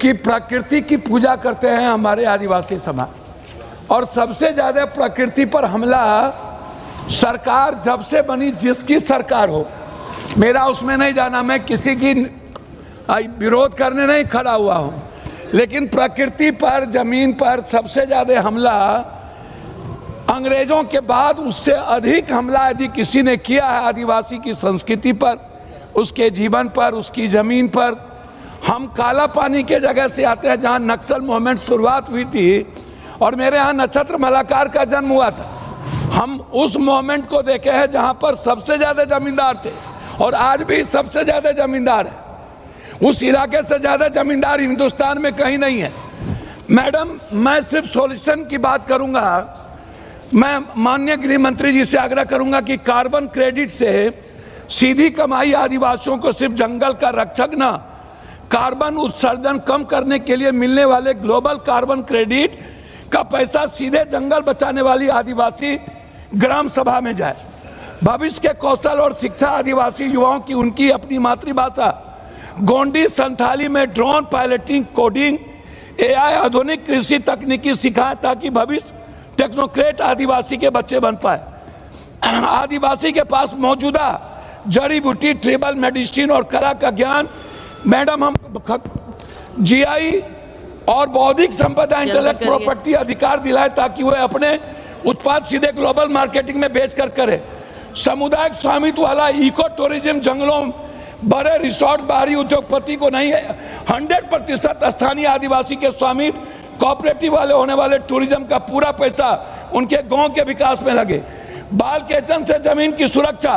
कि प्रकृति की पूजा करते हैं हमारे आदिवासी समाज, और सबसे ज़्यादा प्रकृति पर हमला सरकार जब से बनी, जिसकी सरकार हो, मेरा उसमें नहीं जाना, मैं किसी की विरोध करने नहीं खड़ा हुआ हूँ, लेकिन प्रकृति पर, जमीन पर सबसे ज़्यादा हमला अंग्रेजों के बाद उससे अधिक हमला यदि किसी ने किया है आदिवासी की संस्कृति पर, उसके जीवन पर, उसकी ज़मीन पर। हम काला पानी के जगह से आते हैं जहाँ नक्सल मूवमेंट शुरुआत हुई थी और मेरे यहाँ नक्षत्र मलाकार का जन्म हुआ था। हम उस मूवमेंट को देखे हैं जहाँ पर सबसे ज़्यादा जमींदार थे और आज भी सबसे ज़्यादा जमींदार है। उस इलाके से ज़्यादा जमींदार हिंदुस्तान में कहीं नहीं है। मैडम, मैं सिर्फ सॉल्यूशन की बात करूँगा। मैं माननीय गृह मंत्री जी से आग्रह करूँगा कि कार्बन क्रेडिट से सीधी कमाई आदिवासियों को सिर्फ जंगल का रक्षक ना, कार्बन उत्सर्जन कम करने के लिए मिलने वाले ग्लोबल कार्बन क्रेडिट का पैसा सीधे जंगल बचाने वाली आदिवासी ग्राम सभा में जाए। भविष्य के कौशल और शिक्षा आदिवासी युवाओं की उनकी अपनी मातृभाषा गोंडी संथाली में ड्रोन पायलटिंग, कोडिंग, एआई, आधुनिक कृषि तकनीकी सिखाएं ताकि भविष्य टेक्नोक्रेट आदिवासी के बच्चे बन पाए। आदिवासी के पास मौजूदा जड़ी बूटी, ट्रिबल मेडिसिन और कला का ज्ञान, मैडम, हम जीआई और बौद्धिक संपदा, इंटेलेक्ट प्रॉपर्टी अधिकार दिलाए ताकि वह अपने उत्पाद सीधे ग्लोबल मार्केटिंग में बेचकर करे। सामुदायिक स्वामित्व वाला इको टूरिज्म, जंगलों, बड़े रिसोर्ट बाहरी उद्योगपति को नहीं, 100% स्थानीय आदिवासी के स्वामित्व, कोऑपरेटिव वाले होने वाले टूरिज्म का पूरा पैसा उनके गांव के विकास में लगे। बाल केचन से जमीन की सुरक्षा,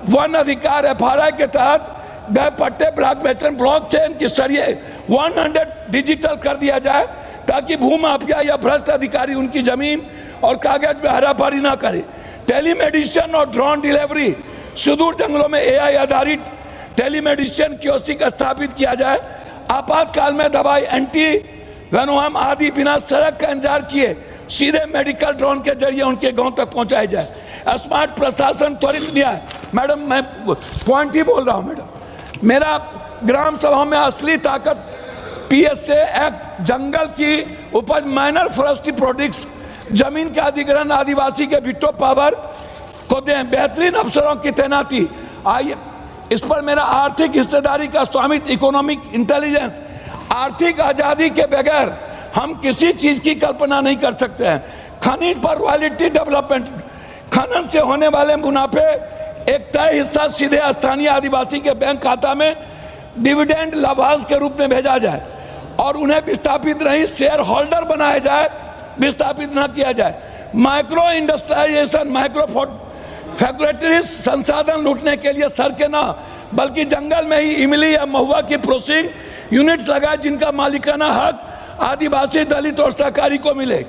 वन अधिकार एफआरआई के तहत गए पट्टे, ब्लॉकचेन के जरिए 100 डिजिटल कर दिया जाए ताकि भूमाफिया या भ्रष्ट अधिकारी उनकी जमीन और कागज में हराफारी ना करे। टेलीमेडिसिन और ड्रोन डिलीवरी, सुदूर जंगलों में एआई आधारित टेलीमेडिसिन कियोस्क स्थापित किया जाए। आपातकाल में दवाई, एंटी वेनोम आदि बिना सड़क का इंतजार किए सीधे मेडिकल ड्रोन के जरिए उनके गांव तक पहुंचाई जाए। स्मार्ट प्रशासन, त्वरित न्याय। मैडम, मैं पॉइंट ही बोल रहा हूं। मैडम, मेरा ग्राम सभा में असली ताकत पीएसए एक्ट, जंगल की उपज, माइनर फॉरेस्ट्री प्रोडक्ट्स, जमीन के अधिग्रहण, आदिवासी के विटो पावर को दें, बेहतरीन अफसरों की तैनाती। आइए, इस पर मेरा आर्थिक हिस्सेदारी का स्वामित्व, इकोनॉमिक इंटेलिजेंस। आर्थिक आजादी के बगैर हम किसी चीज की कल्पना नहीं कर सकते हैं। खनिज पर रॉयल्टी डेवलपमेंट, खनन से होने वाले मुनाफे एक तय हिस्सा सीधे स्थानीय आदिवासी के बैंक खाता में डिविडेंड लाभांश के रूप में भेजा जाए और उन्हें विस्थापित नहीं, शेयर होल्डर बनाया जाए, विस्थापित न किया जाए। माइक्रो इंडस्ट्रियलाइजेशन, माइक्रो फैक्ट्रीज संसाधन लूटने के लिए सड़कें ना बल्कि जंगल में ही इमली या महुआ की प्रोसेसिंग यूनिट्स लगाए जिनका मालिकाना हक आदिवासी, दलित और सहकारी को मिले।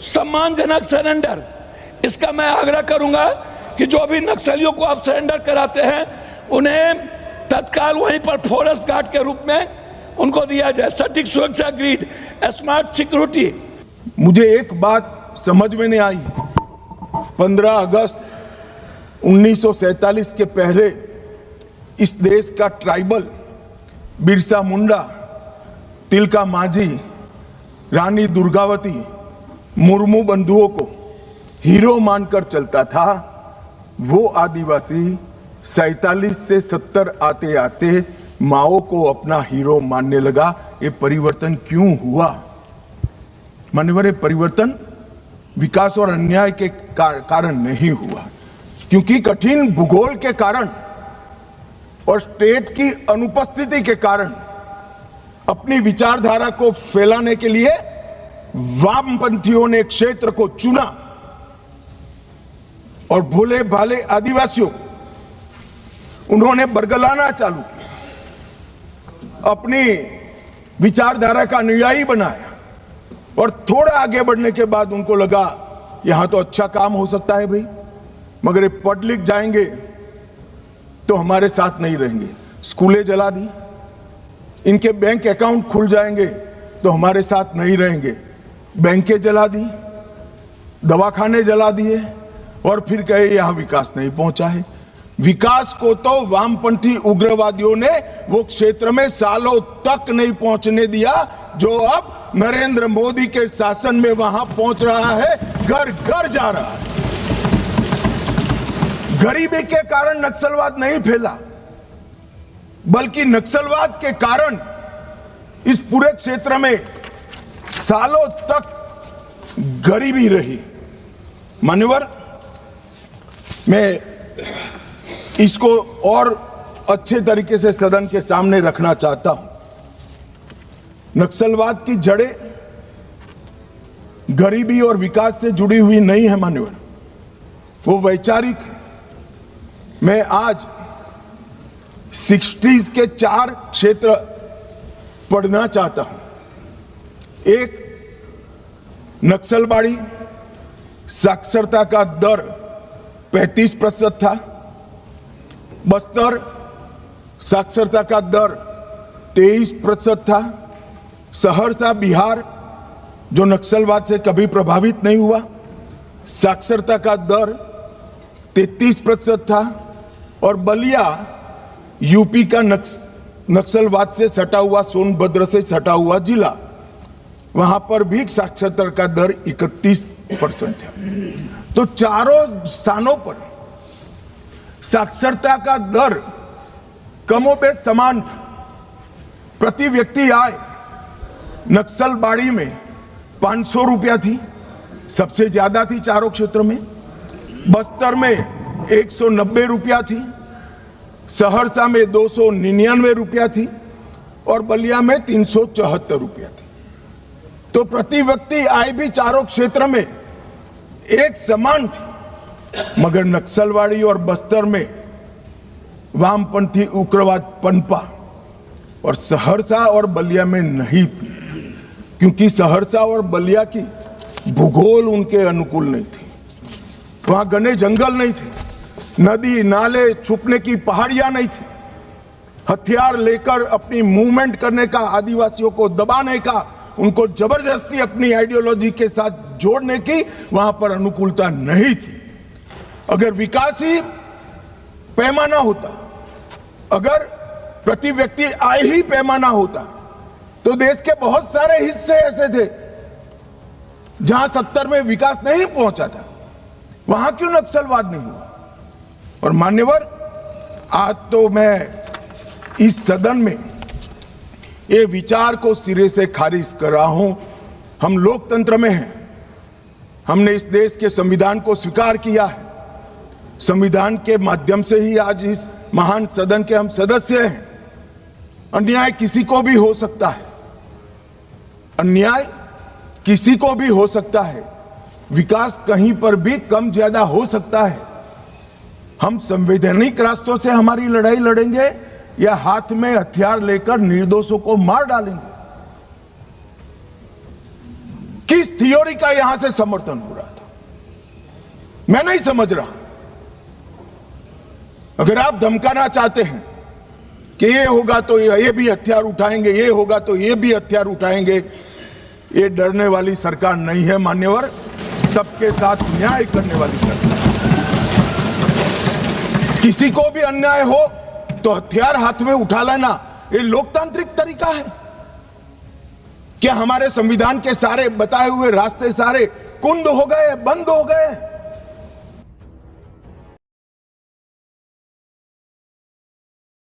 सम्मानजनक सरेंडर, इसका मैं आग्रह करूंगा कि जो भी नक्सलियों को आप सरेंडर कराते हैं उन्हें तत्काल वहीं पर फॉरेस्ट गार्ड के रूप में उनको दिया जाए। सटीक सुरक्षा ग्रिड, स्मार्ट सिक्योरिटी। मुझे एक बात समझ में नहीं आई, 15 अगस्त 1947 के पहले इस देश का ट्राइबल बिरसा मुंडा, तिलका माझी, रानी दुर्गावती मुर्मू बंधुओं को हीरो मानकर चलता था। वो आदिवासी 47 से 70 आते आते माओ को अपना हीरो मानने लगा। ये परिवर्तन क्यों हुआ? मान्यवर, परिवर्तन विकास और अन्याय के कारण नहीं हुआ, क्योंकि कठिन भूगोल के कारण और स्टेट की अनुपस्थिति के कारण अपनी विचारधारा को फैलाने के लिए वामपंथियों ने क्षेत्र को चुना और भोले भाले आदिवासियों उन्होंने बरगलाना चालू किया, अपनी विचारधारा का अनुयायी बनाया और थोड़ा आगे बढ़ने के बाद उनको लगा यहां तो अच्छा काम हो सकता है भाई, मगर ये पढ़ लिख जाएंगे तो हमारे साथ नहीं रहेंगे। स्कूलें जला दी, इनके बैंक अकाउंट खुल जाएंगे तो हमारे साथ नहीं रहेंगे। बैंकें जला दी, दवाखाने जला दिए और फिर कहे यहां विकास नहीं पहुंचा है। विकास को तो वामपंथी उग्रवादियों ने वो क्षेत्र में सालों तक नहीं पहुंचने दिया, जो अब नरेंद्र मोदी के शासन में वहां पहुंच रहा है, घर घर जा रहा है। गरीबी के कारण नक्सलवाद नहीं फैला, बल्कि नक्सलवाद के कारण इस पूरे क्षेत्र में सालों तक गरीबी रही। मान्यवर, मैं इसको और अच्छे तरीके से सदन के सामने रखना चाहता हूं। नक्सलवाद की जड़ें गरीबी और विकास से जुड़ी हुई नहीं है मान्यवर, वो वैचारिक है। मैं आज 60s के 4 क्षेत्र पढ़ना चाहता हूं। एक, नक्सलबाड़ी साक्षरता का दर 35% था। बस्तर साक्षरता का दर 23% था। सहरसा बिहार, जो नक्सलवाद से कभी प्रभावित नहीं हुआ, साक्षरता का दर 33% था। और बलिया यूपी का नक्सलवाद से सटा हुआ, सोनभद्र से सटा हुआ जिला, वहां पर भी साक्षरता का दर 31% है। तो चारों स्थानों पर साक्षरता का दर कमोबेश समान था। प्रति व्यक्ति आय नक्सलबाड़ी में 500 रुपया थी, सबसे ज्यादा थी चारों क्षेत्र में। बस्तर में 190 रुपया थी, सहरसा में 299 रुपया थी और बलिया में 374 रुपया थी। तो प्रति व्यक्ति आय भी चारों क्षेत्र में एक समान थी, मगर नक्सलवाड़ी और बस्तर में वामपंथी उग्रवाद पनपा और सहरसा और बलिया में नहीं, क्योंकि सहरसा और बलिया की भूगोल उनके अनुकूल नहीं थी। वहां घने जंगल नहीं थे, नदी नाले, छुपने की पहाड़ियां नहीं थी। हथियार लेकर अपनी मूवमेंट करने का, आदिवासियों को दबाने का, उनको जबरदस्ती अपनी आइडियोलॉजी के साथ जोड़ने की वहां पर अनुकूलता नहीं थी। अगर विकासी पैमाना होता, अगर प्रति व्यक्ति आय ही पैमाना होता, तो देश के बहुत सारे हिस्से ऐसे थे जहां 70 में विकास नहीं पहुंचा था। वहां क्यों नक्सलवाद नहीं हुआ? और मान्यवर, आज तो मैं इस सदन में ये विचार को सिरे से खारिज कर रहा हूं। हम लोकतंत्र में हैं, हमने इस देश के संविधान को स्वीकार किया है। संविधान के माध्यम से ही आज इस महान सदन के हम सदस्य हैं। अन्याय किसी को भी हो सकता है, अन्याय किसी को भी हो सकता है, विकास कहीं पर भी कम ज्यादा हो सकता है। हम संवैधानिक रास्तों से हमारी लड़ाई लड़ेंगे या हाथ में हथियार लेकर निर्दोषों को मार डालेंगे? किस थ्योरी का यहां से समर्थन हो रहा था, मैं नहीं समझ रहा। अगर आप धमकाना चाहते हैं कि ये होगा तो ये भी हथियार उठाएंगे, ये होगा तो ये भी हथियार उठाएंगे, ये डरने वाली सरकार नहीं है मान्यवर, सबके साथ न्याय करने वाली सरकार। किसी को भी अन्याय हो तो हथियार हाथ में उठा लेना, ये लोकतांत्रिक तरीका है क्या? हमारे संविधान के सारे बताए हुए रास्ते सारे कुंद हो गए, बंद हो गए?